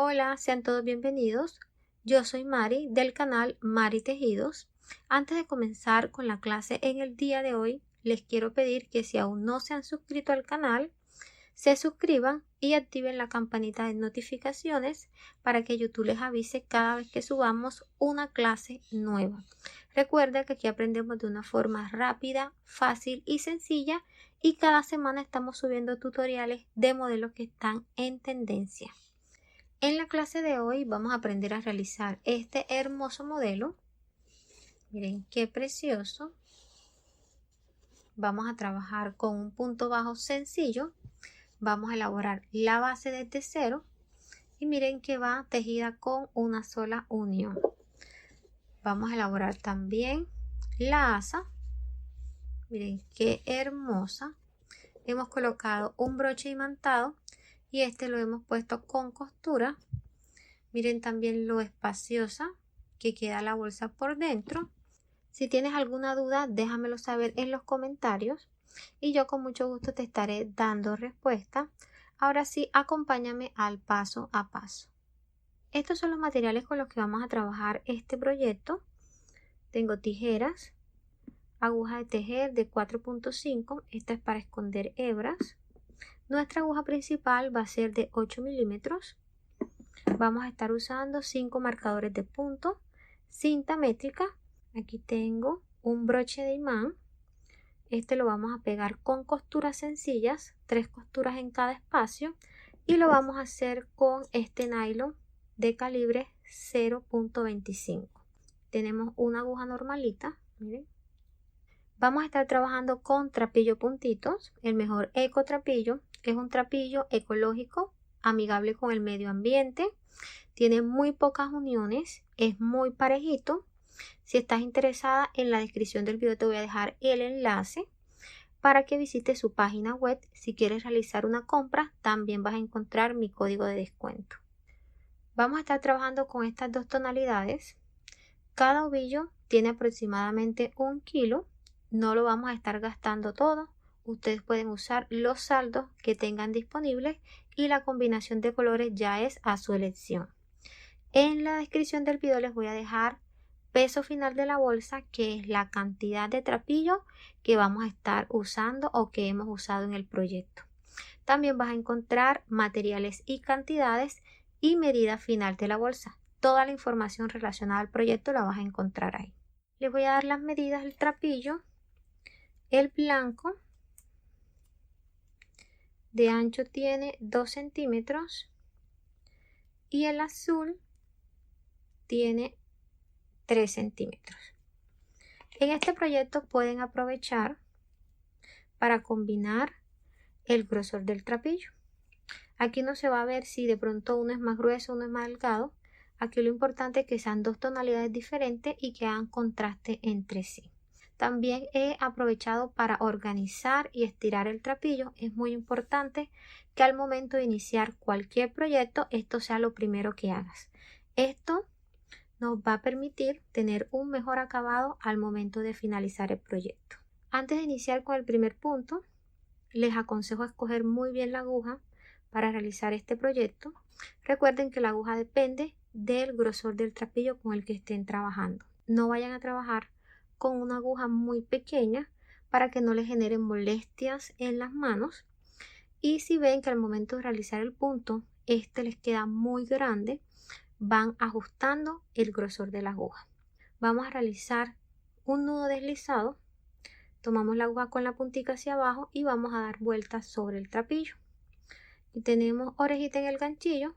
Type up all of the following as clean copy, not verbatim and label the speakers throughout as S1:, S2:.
S1: Hola, sean todos bienvenidos. Yo soy Mari del canal Mari Tejidos. Antes de comenzar con la clase en el día de hoy, les quiero pedir que si aún no se han suscrito al canal, se suscriban y activen la campanita de notificaciones para que YouTube les avise cada vez que subamos una clase nueva. Recuerda que aquí aprendemos de una forma rápida, fácil y sencilla y cada semana estamos subiendo tutoriales de modelos que están en tendencia. En la clase de hoy vamos a aprender a realizar este hermoso modelo. Miren qué precioso. Vamos a trabajar con un punto bajo sencillo. Vamos a elaborar la base desde cero. Y miren que va tejida con una sola unión. Vamos a elaborar también la asa. Miren qué hermosa. Hemos colocado un broche imantado y este lo hemos puesto con costura. Miren también lo espaciosa que queda la bolsa por dentro. Si tienes alguna duda, déjamelo saber en los comentarios y yo con mucho gusto te estaré dando respuesta. Ahora sí, acompáñame al paso a paso. Estos son los materiales con los que vamos a trabajar este proyecto. Tengo tijeras, aguja de tejer de 4.5, esta es para esconder hebras. Nuestra aguja principal va a ser de 8 milímetros. Vamos a estar usando 5 marcadores de punto, cinta métrica. Aquí tengo un broche de imán. Este lo vamos a pegar con costuras sencillas, 3 costuras en cada espacio. Y lo vamos a hacer con este nylon de calibre 0.25. Tenemos una aguja normalita, miren. Vamos a estar trabajando con trapillo puntitos. El mejor eco trapillo es un trapillo ecológico, amigable con el medio ambiente. Tiene muy pocas uniones, es muy parejito. Si estás interesada, en la descripción del video te voy a dejar el enlace para que visites su página web. Si quieres realizar una compra, también vas a encontrar mi código de descuento. Vamos a estar trabajando con estas dos tonalidades. Cada ovillo tiene aproximadamente 1 kilo. No lo vamos a estar gastando todo. Ustedes pueden usar los saldos que tengan disponibles y la combinación de colores ya es a su elección. En la descripción del video les voy a dejar peso final de la bolsa, que es la cantidad de trapillo que vamos a estar usando o que hemos usado en el proyecto. También vas a encontrar materiales y cantidades y medida final de la bolsa. Toda la información relacionada al proyecto la vas a encontrar ahí. Les voy a dar las medidas del trapillo. El blanco de ancho tiene 2 centímetros y el azul tiene 3 centímetros. En este proyecto pueden aprovechar para combinar el grosor del trapillo. Aquí no se va a ver si de pronto uno es más grueso, uno es más delgado. Aquí lo importante es que sean dos tonalidades diferentes y que hagan contraste entre sí. También he aprovechado para organizar y estirar el trapillo. Es muy importante que al momento de iniciar cualquier proyecto esto sea lo primero que hagas. Esto nos va a permitir tener un mejor acabado al momento de finalizar el proyecto. Antes de iniciar con el primer punto, les aconsejo escoger muy bien la aguja para realizar este proyecto. Recuerden que la aguja depende del grosor del trapillo con el que estén trabajando. No vayan a trabajar con una aguja muy pequeña para que no les generen molestias en las manos. Y si ven que al momento de realizar el punto este les queda muy grande, van ajustando el grosor de la aguja. Vamos a realizar un nudo deslizado. Tomamos la aguja con la puntica hacia abajo y vamos a dar vueltas sobre el trapillo. Y tenemos orejita en el ganchillo.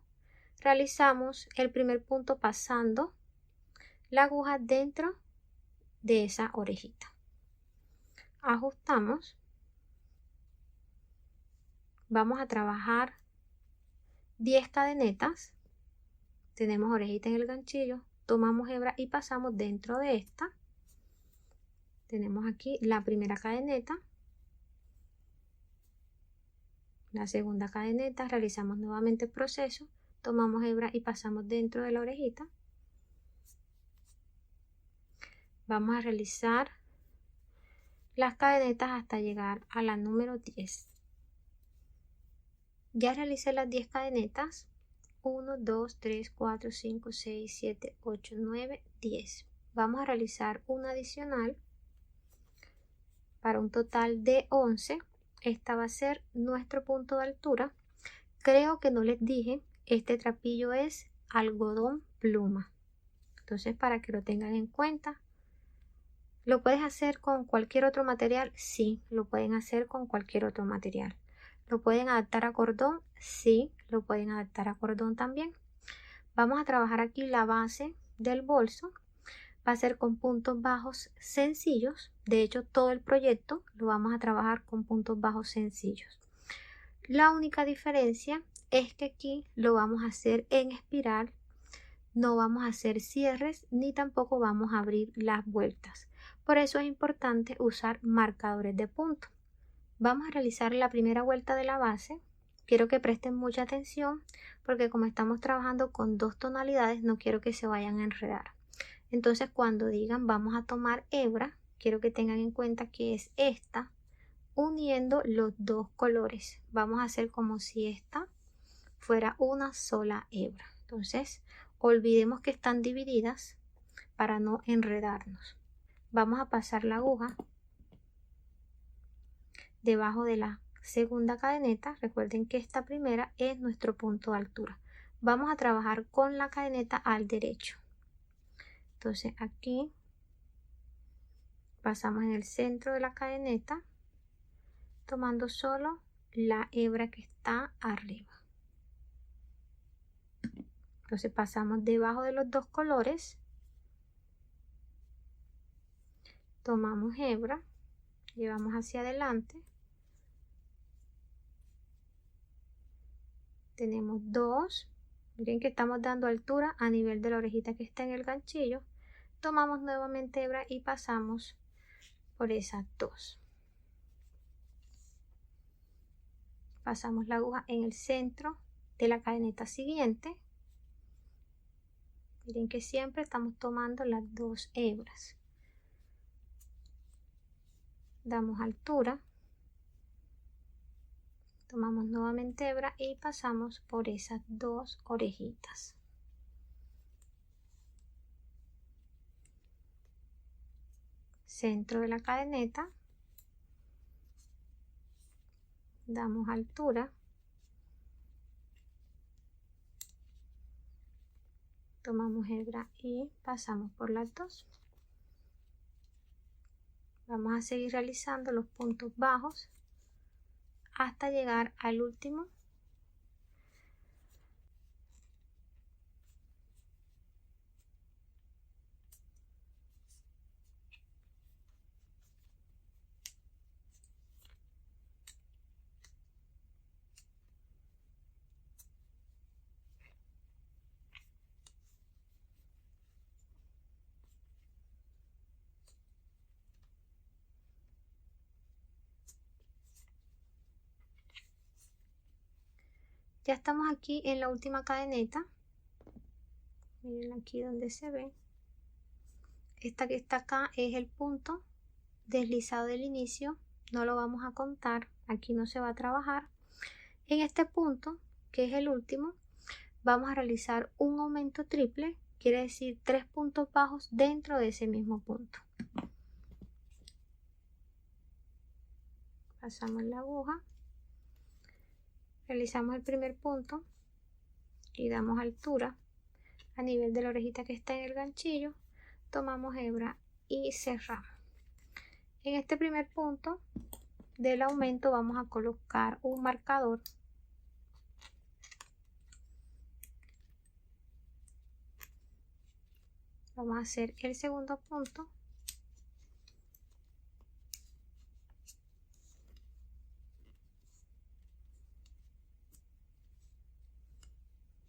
S1: Realizamos el primer punto pasando la aguja dentro de esa orejita. Ajustamos. Vamos a trabajar 10 cadenetas. Tenemos orejita en el ganchillo. Tomamos hebra y pasamos dentro de esta. Tenemos aquí la primera cadeneta. La segunda cadeneta, realizamos nuevamente el proceso, tomamos hebra y pasamos dentro de la orejita. Vamos a realizar las cadenetas hasta llegar a la número 10. Ya realicé las 10 cadenetas. 1, 2, 3, 4, 5, 6, 7, 8, 9, 10. Vamos a realizar una adicional para un total de 11. Esta va a ser nuestro punto de altura. Creo que no les dije, este trapillo es algodón pluma. Entonces, para que lo tengan en cuenta, ¿lo puedes hacer con cualquier otro material? Sí, lo pueden hacer con cualquier otro material. ¿Lo pueden adaptar a cordón? Sí, lo pueden adaptar a cordón también. Vamos a trabajar aquí la base del bolso. Va a ser con puntos bajos sencillos. De hecho, todo el proyecto lo vamos a trabajar con puntos bajos sencillos. La única diferencia es que aquí lo vamos a hacer en espiral. No vamos a hacer cierres ni tampoco vamos a abrir las vueltas. Por eso es importante usar marcadores de punto. Vamos a realizar la primera vuelta de la base. Quiero que presten mucha atención porque como estamos trabajando con dos tonalidades no quiero que se vayan a enredar. Entonces cuando digan vamos a tomar hebra, quiero que tengan en cuenta que es esta uniendo los dos colores. Vamos a hacer como si esta fuera una sola hebra. Entonces olvidemos que están divididas para no enredarnos. Vamos a pasar la aguja debajo de la segunda cadeneta. Recuerden que esta primera es nuestro punto de altura. Vamos a trabajar con la cadeneta al derecho. Entonces aquí pasamos en el centro de la cadeneta tomando solo la hebra que está arriba. Entonces pasamos debajo de los dos colores, tomamos hebra, llevamos hacia adelante, tenemos dos, miren que estamos dando altura a nivel de la orejita que está en el ganchillo, tomamos nuevamente hebra y pasamos por esas dos. Pasamos la aguja en el centro de la cadeneta siguiente. Miren que siempre estamos tomando las dos hebras. Damos altura. Tomamos nuevamente hebra y pasamos por esas dos orejitas. Centro de la cadeneta. Damos altura. Tomamos hebra y pasamos por las dos. Vamos a seguir realizando los puntos bajos hasta llegar al último. Ya estamos aquí en la última cadeneta. Miren aquí donde se ve. Esta que está acá es el punto deslizado del inicio. No lo vamos a contar. Aquí no se va a trabajar. En este punto, que es el último, vamos a realizar un aumento triple. Quiere decir 3 puntos bajos dentro de ese mismo punto. Pasamos la aguja. Realizamos el primer punto y damos altura a nivel de la orejita que está en el ganchillo, tomamos hebra y cerramos. En este primer punto del aumento vamos a colocar un marcador. Vamos a hacer el segundo punto.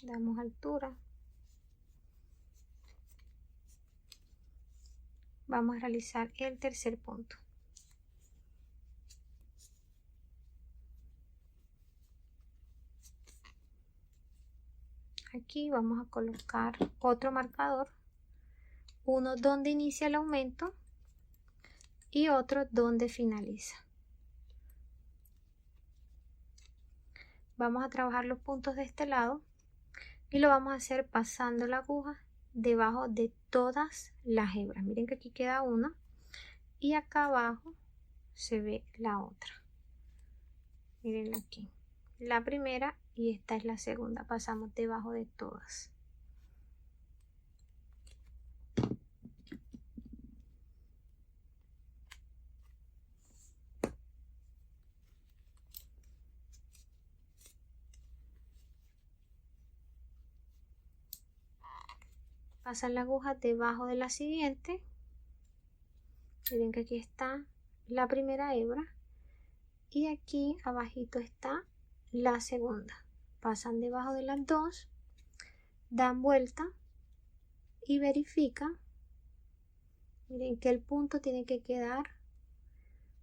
S1: Damos altura. Vamos a realizar el tercer punto. Aquí vamos a colocar otro marcador, uno donde inicia el aumento y otro donde finaliza. Vamos a trabajar los puntos de este lado. y lo vamos a hacer pasando la aguja debajo de todas las hebras. Miren que aquí queda una y acá abajo se ve la otra. Miren aquí, la primera y esta es la segunda. Pasamos debajo de todas. Pasan la aguja debajo de la siguiente. Miren que aquí está la primera hebra y aquí abajito está la segunda. Pasan debajo de las dos, dan vuelta y verifican. Miren que el punto tiene que quedar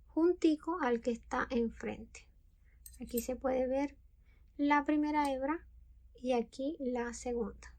S1: juntico al que está enfrente. Aquí se puede ver la primera hebra y aquí la segunda.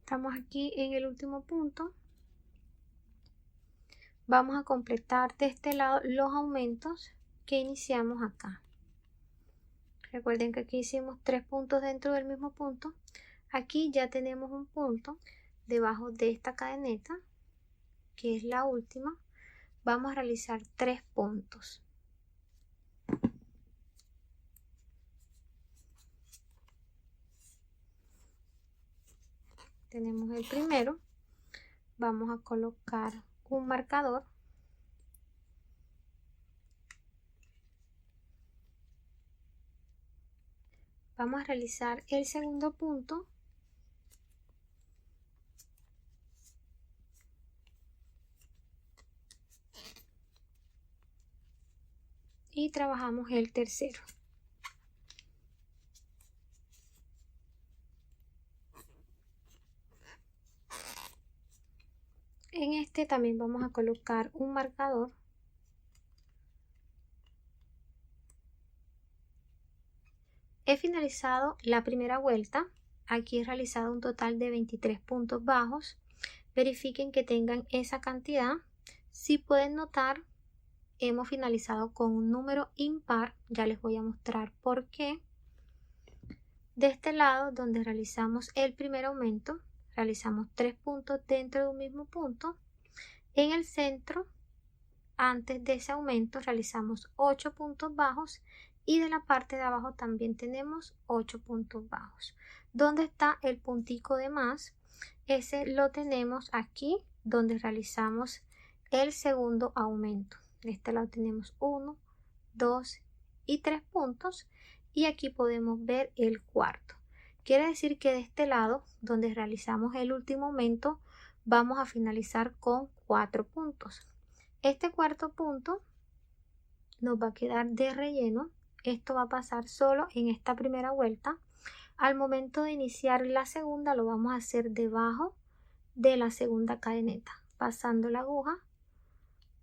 S1: Estamos aquí en el último punto. Vamos a completar de este lado los aumentos que iniciamos acá. Recuerden que aquí hicimos 3 puntos dentro del mismo punto. Aquí ya tenemos un punto debajo de esta cadeneta, que es la última. Vamos a realizar 3 puntos. Tenemos el primero. Vamos a colocar un marcador. Vamos a realizar el segundo punto. Y trabajamos el tercero. En este también vamos a colocar un marcador. He finalizado la primera vuelta. Aquí he realizado un total de 23 puntos bajos. Verifiquen que tengan esa cantidad. Si pueden notar, hemos finalizado con un número impar. Ya les voy a mostrar por qué. De este lado, donde realizamos el primer aumento, realizamos 3 puntos dentro de un mismo punto. En el centro, antes de ese aumento, realizamos 8 puntos bajos y de la parte de abajo también tenemos 8 puntos bajos. ¿Dónde está el puntico de más? Ese lo tenemos aquí donde realizamos el segundo aumento. De este lado tenemos 1, 2 y 3 puntos y aquí podemos ver el cuarto. Quiere decir que de este lado donde realizamos el último aumento vamos a finalizar con 4 puntos. Este cuarto punto nos va a quedar de relleno. Esto va a pasar solo en esta primera vuelta. Al momento de iniciar la segunda lo vamos a hacer debajo de la segunda cadeneta, pasando la aguja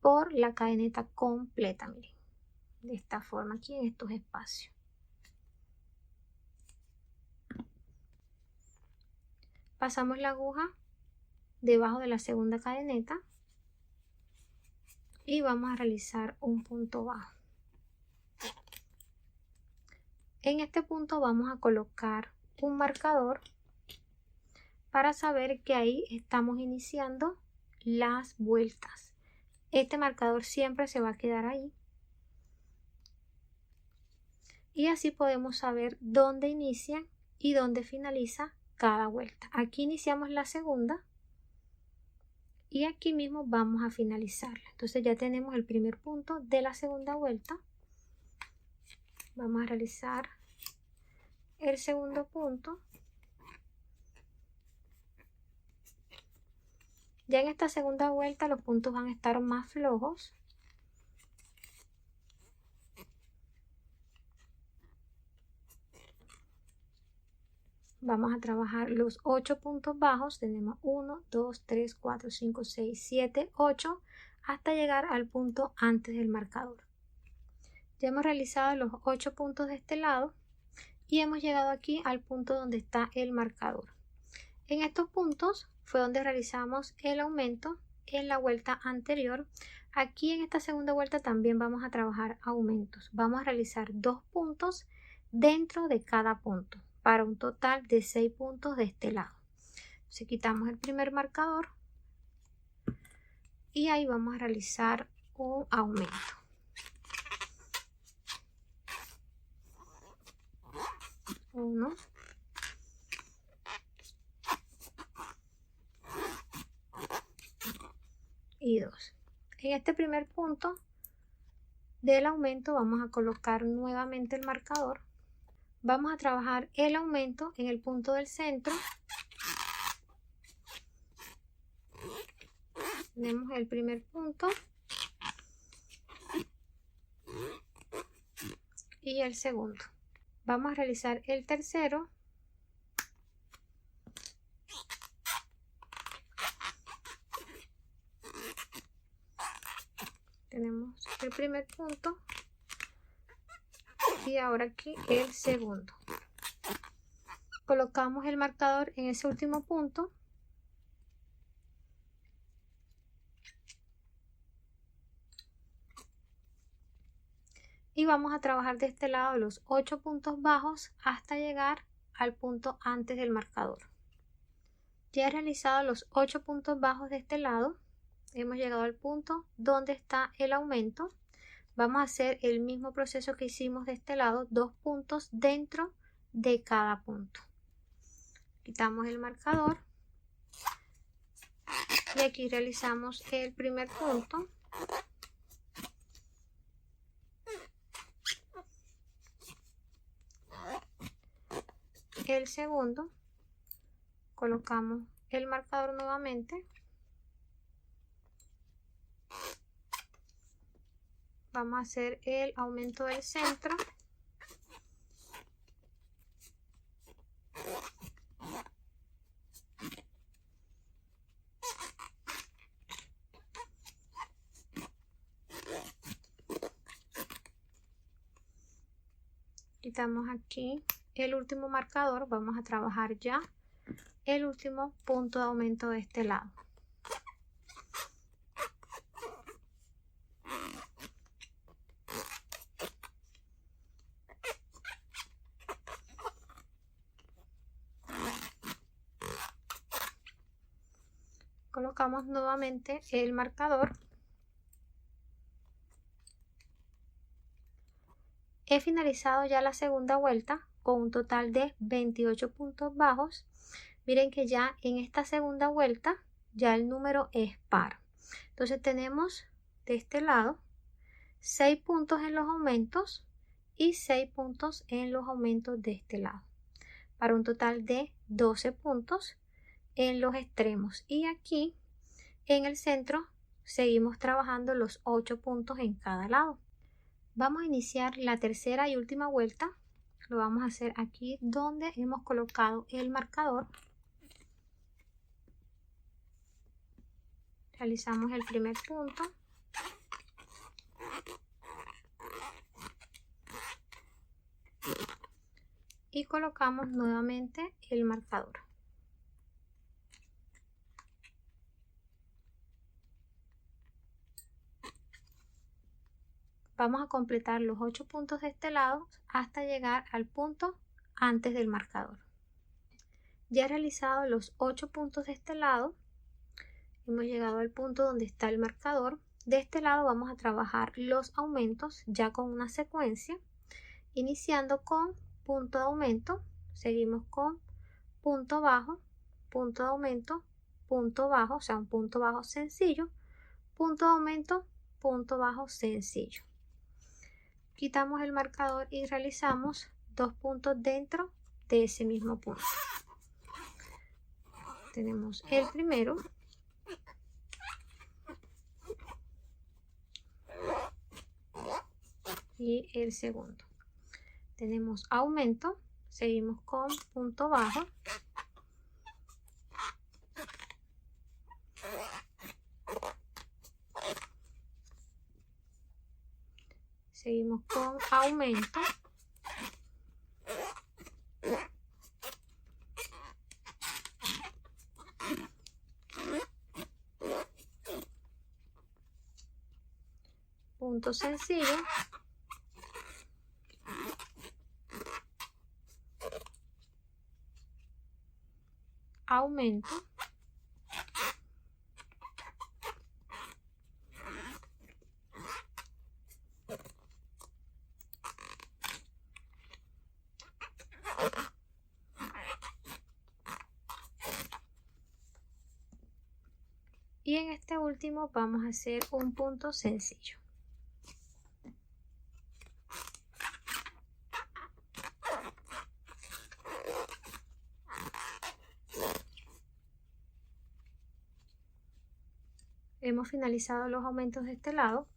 S1: por la cadeneta completa, miren, de esta forma aquí en estos espacios. Pasamos la aguja debajo de la segunda cadeneta y vamos a realizar un punto bajo. En este punto vamos a colocar un marcador para saber que ahí estamos iniciando las vueltas. Este marcador siempre se va a quedar ahí. Y así podemos saber dónde inicia y dónde finaliza cada vuelta. Aquí iniciamos la segunda y aquí mismo vamos a finalizarla. Entonces ya tenemos el primer punto de la segunda vuelta. Vamos a realizar el segundo punto. Ya en esta segunda vuelta los puntos van a estar más flojos. Vamos a trabajar los 8 puntos bajos. Tenemos 1, 2, 3, 4, 5, 6, 7, 8 hasta llegar al punto antes del marcador. Ya hemos realizado los 8 puntos de este lado y hemos llegado aquí al punto donde está el marcador. En estos puntos fue donde realizamos el aumento en la vuelta anterior. Aquí en esta segunda vuelta también vamos a trabajar aumentos. Vamos a realizar 2 puntos dentro de cada punto para un total de 6 puntos de este lado. Entonces quitamos el primer marcador y ahí vamos a realizar un aumento. Uno. Y 2. En este primer punto del aumento vamos a colocar nuevamente el marcador. Vamos a trabajar el aumento en el punto del centro. Tenemos el primer punto y el segundo. Vamos a realizar el tercero. Tenemos el primer punto y ahora aquí el segundo. Colocamos el marcador en ese último punto. Y vamos a trabajar de este lado los 8 puntos bajos hasta llegar al punto antes del marcador. Ya he realizado los 8 puntos bajos de este lado. Hemos llegado al punto donde está el aumento. Vamos a hacer el mismo proceso que hicimos de este lado, 2 puntos dentro de cada punto. Quitamos el marcador y aquí realizamos el primer punto. El segundo, colocamos el marcador nuevamente. Vamos a hacer el aumento del centro. Quitamos aquí el último marcador. Vamos a trabajar ya el último punto de aumento de este lado. Colocamos nuevamente el marcador. He finalizado ya la segunda vuelta con un total de 28 puntos bajos. Miren que ya en esta segunda vuelta ya el número es par. Entonces tenemos de este lado 6 puntos en los aumentos y 6 puntos en los aumentos de este lado, para un total de 12 puntos en los extremos. Y aquí en el centro seguimos trabajando los 8 puntos en cada lado. Vamos a iniciar la tercera y última vuelta. Lo vamos a hacer aquí donde hemos colocado el marcador. Realizamos el primer punto. Y colocamos nuevamente el marcador. Vamos a completar los 8 puntos de este lado hasta llegar al punto antes del marcador. Ya he realizado los 8 puntos de este lado. Hemos llegado al punto donde está el marcador. De este lado vamos a trabajar los aumentos ya con una secuencia, iniciando con punto de aumento, seguimos con punto bajo, punto de aumento, punto bajo, o sea un punto bajo sencillo, punto de aumento, punto bajo sencillo. Quitamos el marcador y realizamos 2 puntos dentro de ese mismo punto. Tenemos el primero y el segundo. Tenemos aumento, seguimos con punto bajo, seguimos con aumento, punto sencillo, aumento, y en este último vamos a hacer un punto sencillo. Hemos finalizado los aumentos de este lado.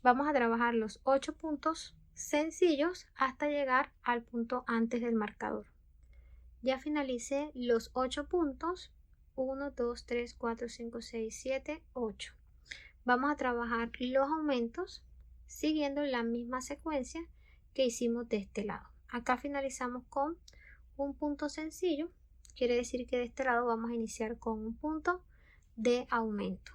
S1: Vamos a trabajar los 8 puntos sencillos hasta llegar al punto antes del marcador. Ya finalicé los 8 puntos. 1, 2, 3, 4, 5, 6, 7, 8. Vamos a trabajar los aumentos siguiendo la misma secuencia que hicimos de este lado. Acá finalizamos con un punto sencillo. Quiere decir que de este lado vamos a iniciar con un punto de aumento.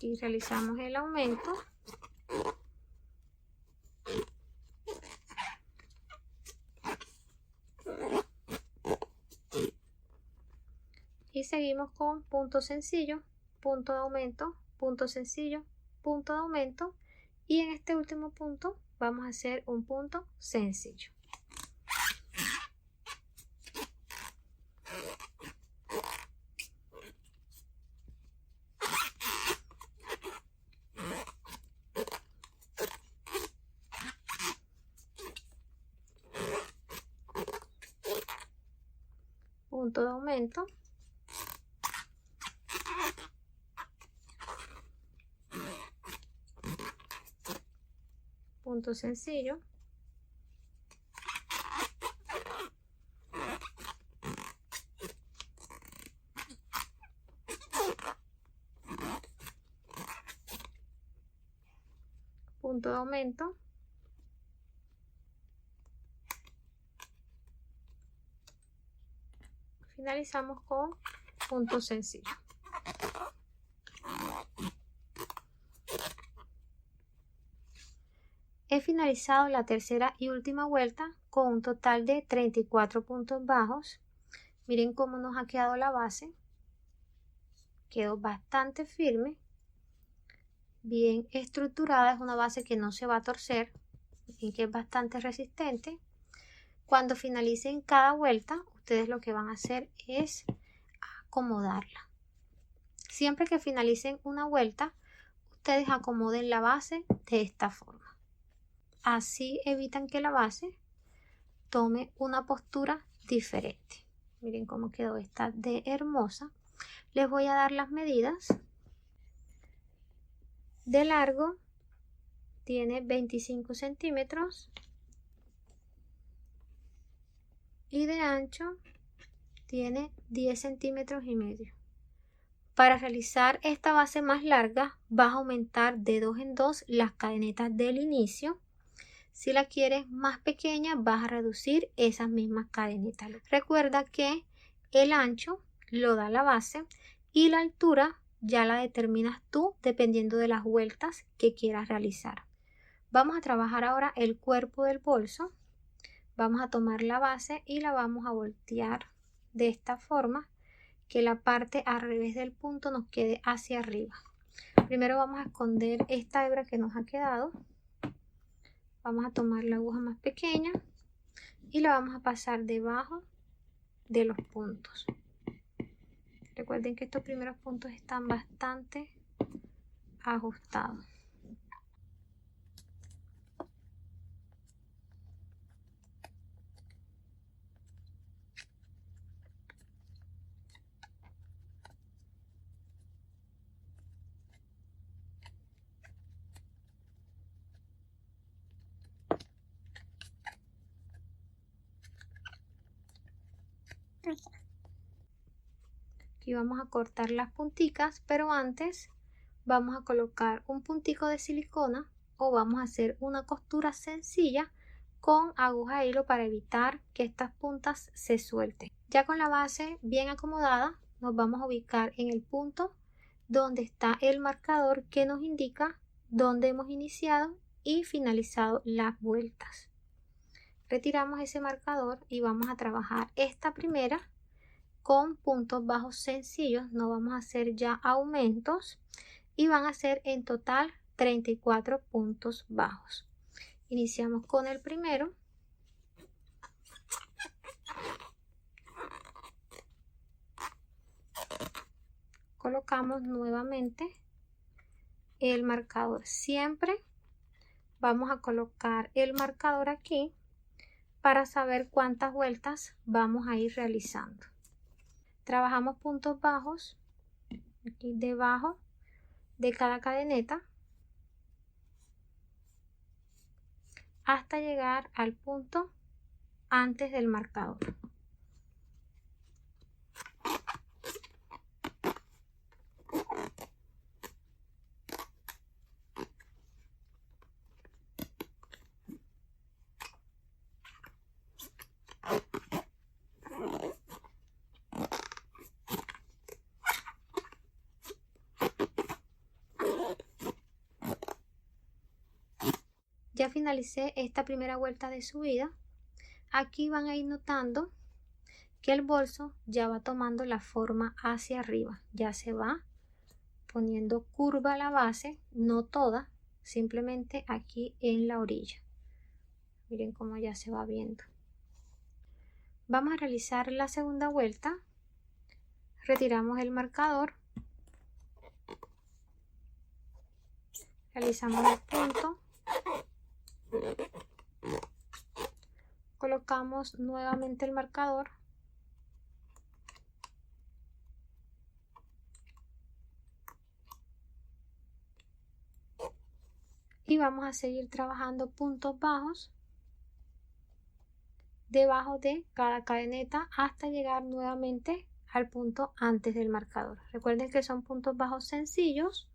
S1: Y realizamos el aumento. Y seguimos con punto sencillo, punto de aumento, punto sencillo, punto de aumento. Y en este último punto vamos a hacer un punto sencillo. Punto de aumento, punto sencillo, punto de aumento, finalizamos con punto sencillo. He finalizado la tercera y última vuelta con un total de 34 puntos bajos. Miren cómo nos ha quedado la base. Quedó bastante firme, bien estructurada. Es una base que no se va a torcer y que es bastante resistente. Cuando finalicen cada vuelta, ustedes lo que van a hacer es acomodarla. Siempre que finalicen una vuelta, ustedes acomoden la base de esta forma. Así evitan que la base tome una postura diferente. Miren cómo quedó esta de hermosa. Les voy a dar las medidas. De largo tiene 25 centímetros y de ancho tiene 10 centímetros y medio. Para realizar esta base más larga vas a aumentar de 2 en 2 las cadenetas del inicio. Si la quieres más pequeña vas a reducir esas mismas cadenetas. Recuerda que el ancho lo da la base y la altura ya la determinas tú dependiendo de las vueltas que quieras realizar. Vamos a trabajar ahora el cuerpo del bolso. Vamos a tomar la base y la vamos a voltear de esta forma que la parte al revés del punto nos quede hacia arriba. Primero vamos a esconder esta hebra que nos ha quedado. Vamos a tomar la aguja más pequeña y la vamos a pasar debajo de los puntos. Recuerden que estos primeros puntos están bastante ajustados. Aquí vamos a cortar las punticas, pero antes vamos a colocar un puntico de silicona o vamos a hacer una costura sencilla con aguja e hilo para evitar que estas puntas se suelten. Ya con la base bien acomodada, nos vamos a ubicar en el punto donde está el marcador que nos indica dónde hemos iniciado y finalizado las vueltas. Retiramos ese marcador y vamos a trabajar esta primera con puntos bajos sencillos. No vamos a hacer ya aumentos y van a ser en total 34 puntos bajos. Iniciamos con el primero. Colocamos nuevamente el marcador. Siempre vamos a colocar el marcador aquí para saber cuántas vueltas vamos a ir realizando. Trabajamos puntos bajos aquí debajo de cada cadeneta hasta llegar al punto antes del marcador. Ya finalicé esta primera vuelta de subida. Aquí van a ir notando que el bolso ya va tomando la forma hacia arriba. Ya se va poniendo curva la base, no toda, simplemente aquí en la orilla. Miren cómo ya se va viendo. Vamos a realizar la segunda vuelta. Retiramos el marcador. Realizamos el punto. Colocamos nuevamente el marcador. Y vamos a seguir trabajando puntos bajos debajo de cada cadeneta hasta llegar nuevamente al punto antes del marcador. Recuerden que son puntos bajos sencillos.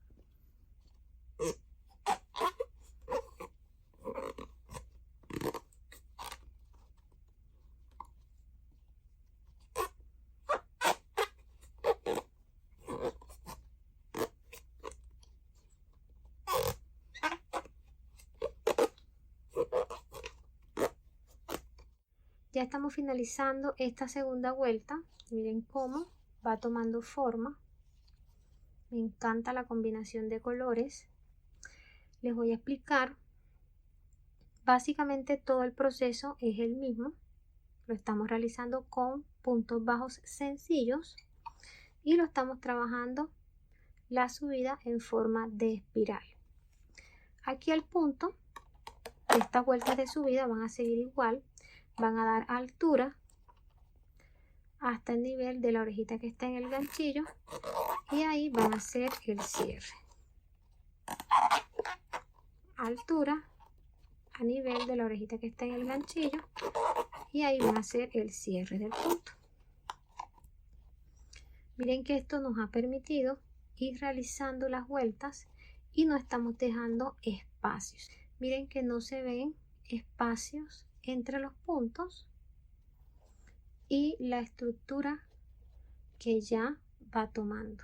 S1: Ya estamos finalizando esta segunda vuelta. Miren cómo va tomando forma. Me encanta la combinación de colores. Les voy a explicar. Básicamente todo el proceso es el mismo. Lo estamos realizando con puntos bajos sencillos y lo estamos trabajando la subida en forma de espiral. Aquí al punto de estas vueltas de subida van a seguir igual. Van a dar altura hasta el nivel de la orejita que está en el ganchillo y ahí van a hacer el cierre. Altura a nivel de la orejita que está en el ganchillo y ahí van a hacer el cierre del punto. Miren que esto nos ha permitido ir realizando las vueltas y no estamos dejando espacios. Miren que no se ven espacios entre los puntos y la estructura que ya va tomando.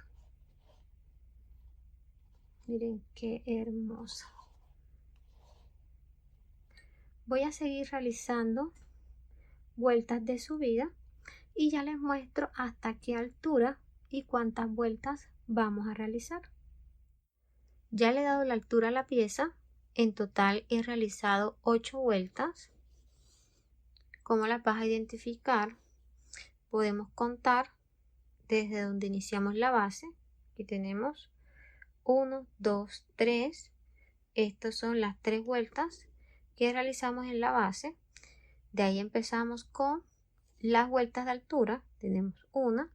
S1: Miren qué hermosa. Voy a seguir realizando vueltas de subida y ya les muestro hasta qué altura y cuántas vueltas vamos a realizar. Ya le he dado la altura a la pieza. En total he realizado 8 vueltas. ¿Cómo las vas a identificar? Podemos contar desde donde iniciamos la base. Aquí tenemos 1, 2, 3. Estas son las 3 vueltas que realizamos en la base. De ahí empezamos con las vueltas de altura. Tenemos 1,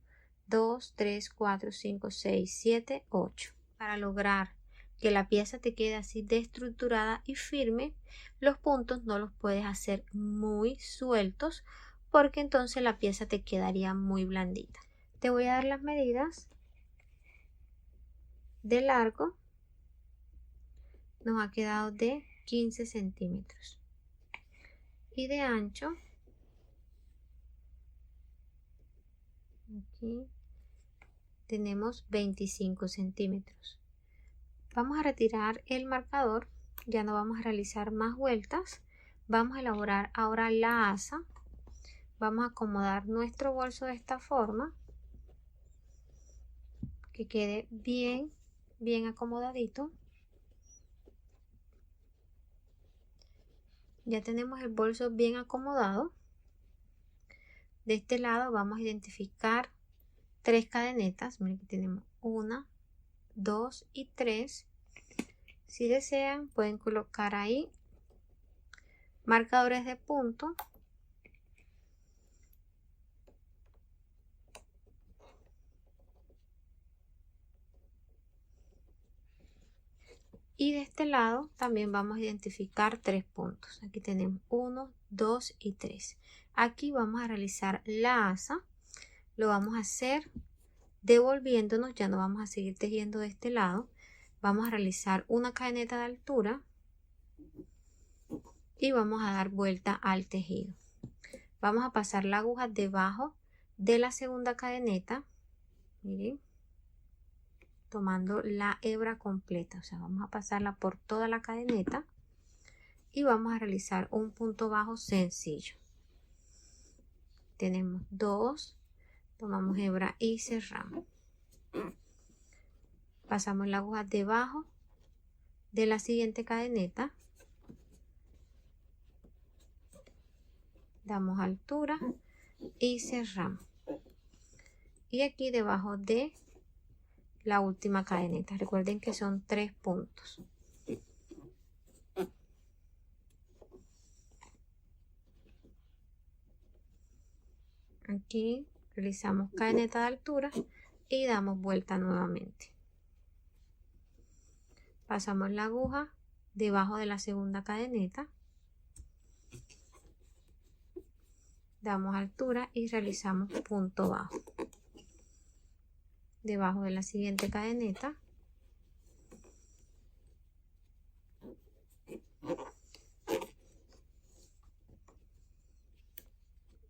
S1: 2, 3, 4, 5, 6, 7, 8. Para lograr que la pieza te quede así de estructurada y firme, los puntos no los puedes hacer muy sueltos porque entonces la pieza te quedaría muy blandita. Te voy a dar las medidas de largo. Nos ha quedado de 15 centímetros y de ancho aquí tenemos 25 centímetros. Vamos a retirar el marcador, ya no vamos a realizar más vueltas. Vamos a elaborar ahora la asa. Vamos a acomodar nuestro bolso de esta forma, que quede bien acomodadito. Ya tenemos el bolso bien acomodado. De este lado vamos a identificar 3 cadenetas. Miren que tenemos 1, 2 y 3. Si desean pueden colocar ahí marcadores de punto. Y de este lado también vamos a identificar 3 puntos. Aquí tenemos 1, 2 y 3. Aquí vamos a realizar la asa. Lo vamos a hacer devolviéndonos, ya no vamos a seguir tejiendo de este lado. Vamos a realizar una cadeneta de altura y vamos a dar vuelta al tejido. Vamos a pasar la aguja debajo de la segunda cadeneta. Miren, tomando la hebra completa, o sea, vamos a pasarla por toda la cadeneta y vamos a realizar un punto bajo sencillo. Tenemos 2, tomamos hebra y cerramos. Pasamos la aguja debajo de la siguiente cadeneta, damos altura y cerramos. Y aquí debajo de la última cadeneta, recuerden que son 3 puntos. Aquí realizamos cadeneta de altura y damos vuelta nuevamente. Pasamos la aguja debajo de la segunda cadeneta, damos altura y realizamos punto bajo. Debajo de la siguiente cadeneta,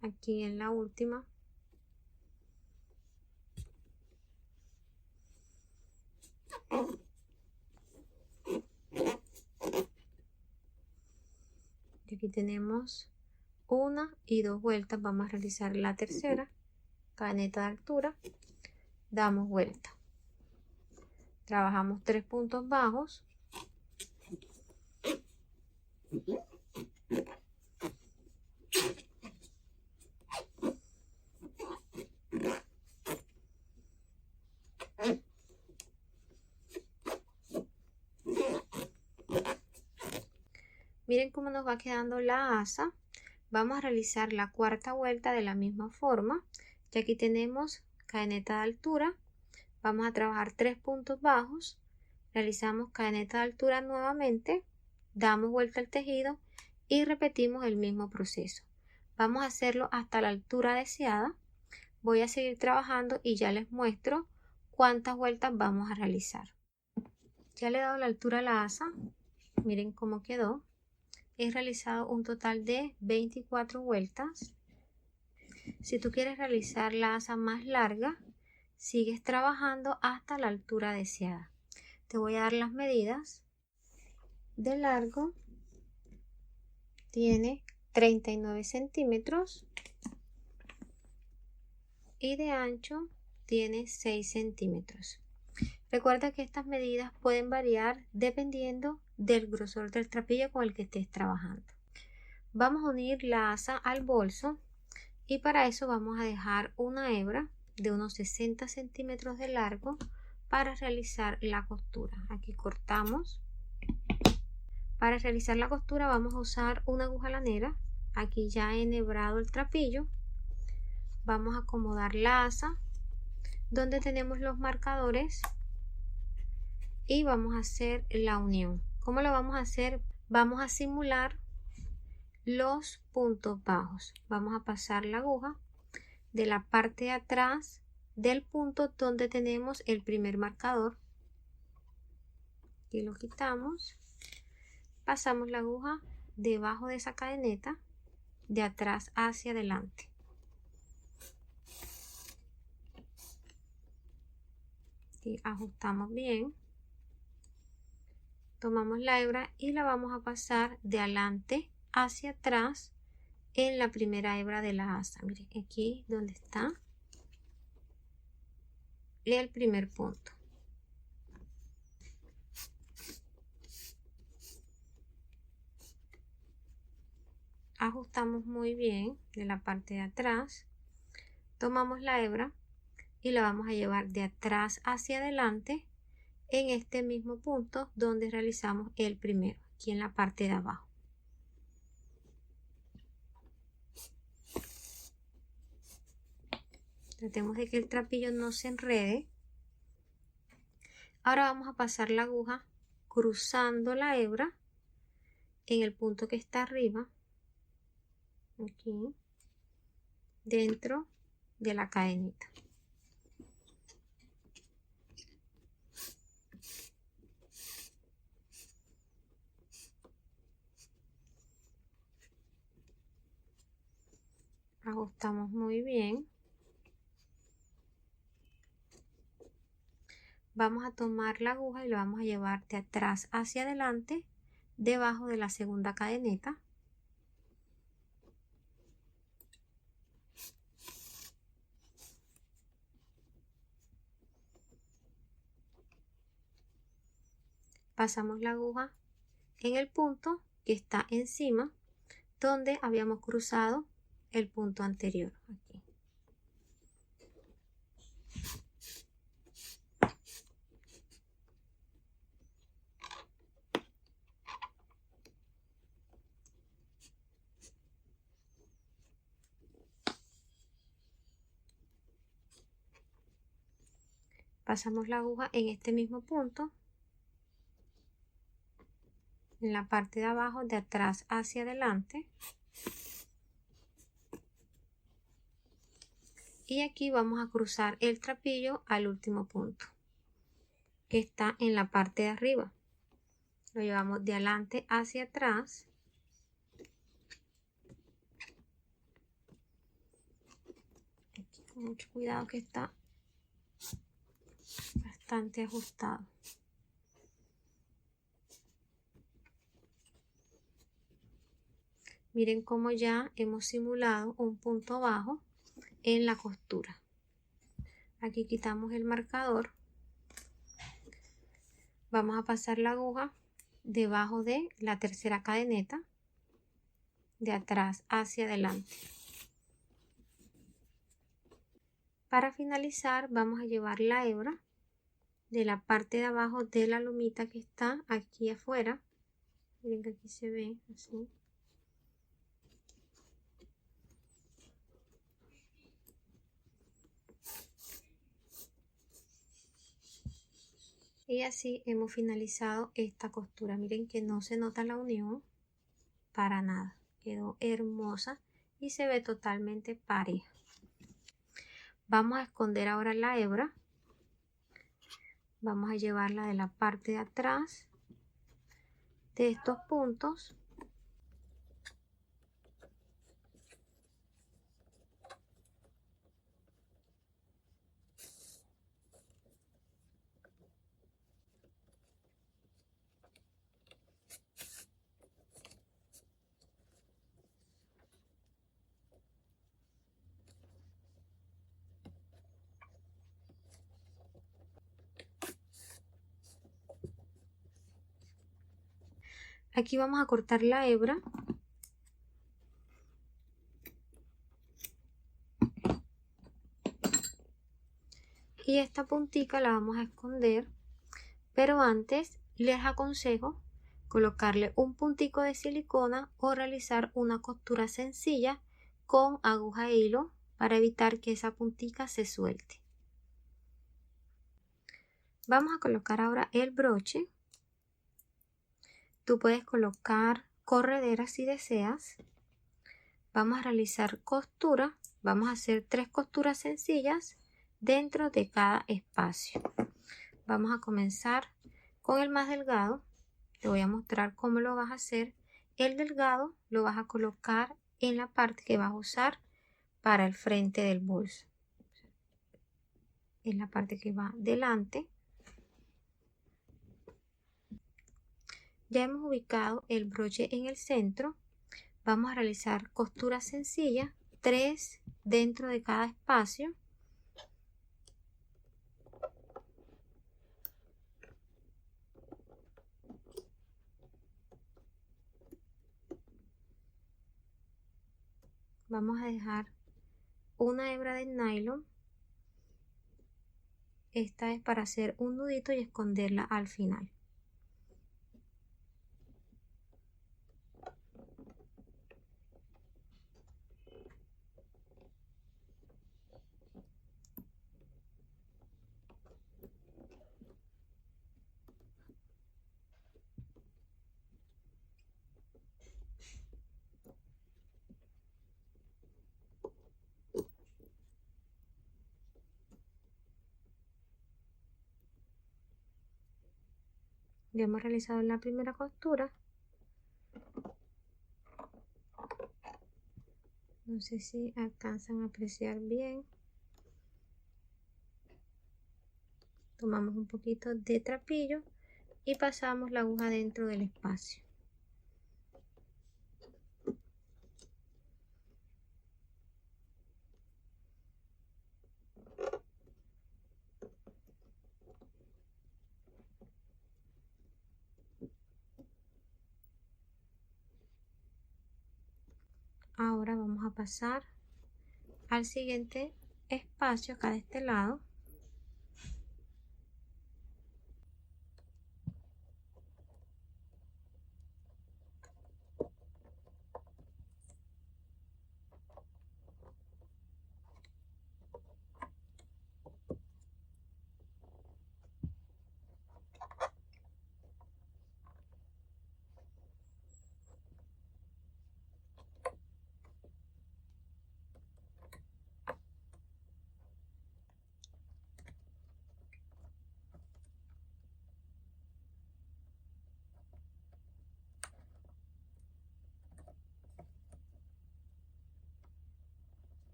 S1: aquí en la última, y aquí tenemos 1 y 2 vueltas. Vamos a realizar la tercera cadeneta de altura, damos vuelta, trabajamos 3 puntos bajos, miren cómo nos va quedando la asa. Vamos a realizar la cuarta vuelta de la misma forma. Y aquí tenemos cadeneta de altura. Vamos a trabajar 3 puntos bajos. Realizamos cadeneta de altura nuevamente. Damos vuelta al tejido y repetimos el mismo proceso. Vamos a hacerlo hasta la altura deseada. Voy a seguir trabajando y ya les muestro cuántas vueltas vamos a realizar. Ya le he dado la altura a la asa. Miren cómo quedó. He realizado un total de 24 vueltas. Si tú quieres realizar la asa más larga, sigues trabajando hasta la altura deseada. Te voy a dar las medidas. De largo tiene 39 centímetros y de ancho tiene 6 centímetros. Recuerda que estas medidas pueden variar dependiendo del grosor del trapillo con el que estés trabajando. Vamos a unir la asa al bolso y para eso vamos a dejar una hebra de unos 60 centímetros de largo para realizar la costura. Aquí cortamos. Para realizar la costura vamos a usar una aguja lanera. Aquí ya he enhebrado el trapillo. Vamos a acomodar la asa donde tenemos los marcadores y vamos a hacer la unión. ¿Cómo lo vamos a hacer? Vamos a simular los puntos bajos. Vamos a pasar la aguja de la parte de atrás del punto donde tenemos el primer marcador y lo quitamos. Pasamos la aguja debajo de esa cadeneta de atrás hacia adelante. Y ajustamos bien. Tomamos la hebra y la vamos a pasar de adelante hacia atrás en la primera hebra de la asa. Miren, aquí donde está el primer punto. Ajustamos muy bien de la parte de atrás. Tomamos la hebra y la vamos a llevar de atrás hacia adelante en este mismo punto donde realizamos el primero, aquí en la parte de abajo. Tratemos de que el trapillo no se enrede. Ahora vamos a pasar la aguja cruzando la hebra en el punto que está arriba, aquí, dentro de la cadenita. Ajustamos muy bien. Vamos a tomar la aguja y la vamos a llevar de atrás hacia adelante debajo de la segunda cadeneta. Pasamos la aguja en el punto que está encima donde habíamos cruzado el punto anterior. Aquí. Pasamos la aguja en este mismo punto, en la parte de abajo, de atrás hacia adelante. Y aquí vamos a cruzar el trapillo al último punto, que está en la parte de arriba. Lo llevamos de adelante hacia atrás. Aquí con mucho cuidado que está bastante ajustado. Miren cómo ya hemos simulado un punto bajo en la costura. Aquí quitamos el marcador. Vamos a pasar la aguja debajo de la tercera cadeneta, de atrás hacia adelante. Para finalizar vamos a llevar la hebra de la parte de abajo de la lomita que está aquí afuera. Miren que aquí se ve así. Y así hemos finalizado esta costura. Miren que no se nota la unión para nada. Quedó hermosa y se ve totalmente pareja. Vamos a esconder ahora la hebra. Vamos a llevarla de la parte de atrás de estos puntos. Aquí vamos a cortar la hebra. Y esta puntica la vamos a esconder, pero antes les aconsejo colocarle un puntico de silicona o realizar una costura sencilla con aguja e hilo para evitar que esa puntica se suelte. Vamos a colocar ahora el broche. Tú puedes colocar corredera si deseas. vamos a realizar costura. Vamos a hacer 3 costuras sencillas dentro de cada espacio. Vamos a comenzar con el más delgado. Te voy a mostrar cómo lo vas a hacer. El delgado lo vas a colocar en la parte que vas a usar para el frente del bolso. En la parte que va delante. Ya hemos ubicado el broche en el centro. Vamos a realizar costuras sencillas, 3 dentro de cada espacio. Vamos a dejar una hebra de nylon. Esta es para hacer un nudito y esconderla al final. Ya hemos realizado la primera costura. No sé si alcanzan a apreciar bien. Tomamos un poquito de trapillo y pasamos la aguja dentro del espacio. Ahora vamos a pasar al siguiente espacio acá de este lado.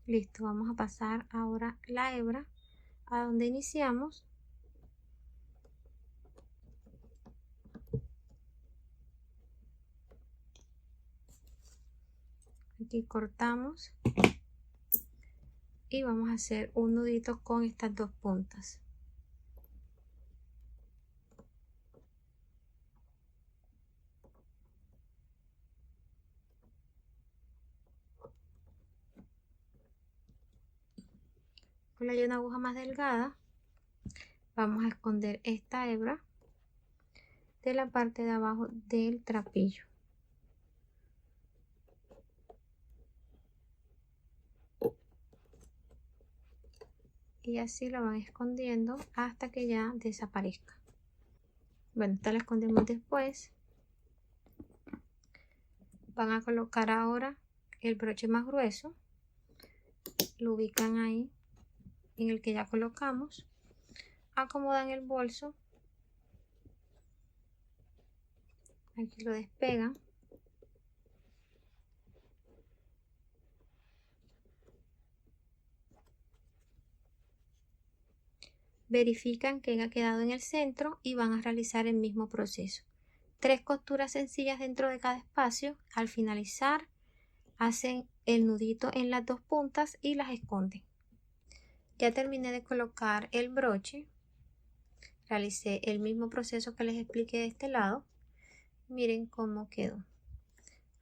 S1: Listo, vamos a pasar ahora la hebra a donde iniciamos. Aquí cortamos y vamos a hacer un nudito con estas dos puntas. Con una aguja más delgada vamos a esconder esta hebra de la parte de abajo del trapillo. Y así la van escondiendo hasta que ya desaparezca. Bueno, esta la escondemos después. Van a colocar ahora el broche más grueso. Lo ubican ahí en el que ya colocamos. Acomodan el bolso. Aquí lo despegan. Verifican que haya quedado en el centro y van a realizar el mismo proceso. 3 costuras sencillas dentro de cada espacio. Al finalizar hacen el nudito en las dos puntas y las esconden. Ya terminé de colocar el broche. Realicé el mismo proceso que les expliqué de este lado. Miren cómo quedó.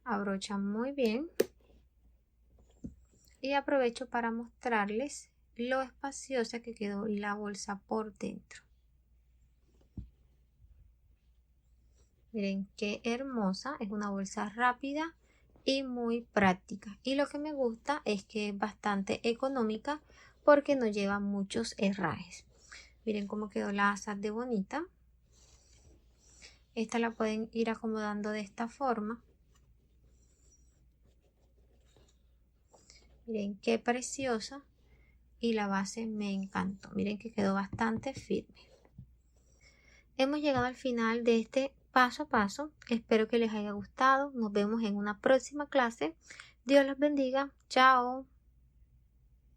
S1: Abrocha muy bien. Y aprovecho para mostrarles lo espaciosa que quedó la bolsa por dentro. Miren qué hermosa. Es una bolsa rápida y muy práctica. Y lo que me gusta es que es bastante económica porque no lleva muchos herrajes. Miren cómo quedó la asa de bonita. Esta la pueden ir acomodando de esta forma. Miren qué preciosa. Y la base me encantó. Miren que quedó bastante firme. Hemos llegado al final de este paso a paso. Espero que les haya gustado. Nos vemos en una próxima clase. Dios los bendiga. Chao.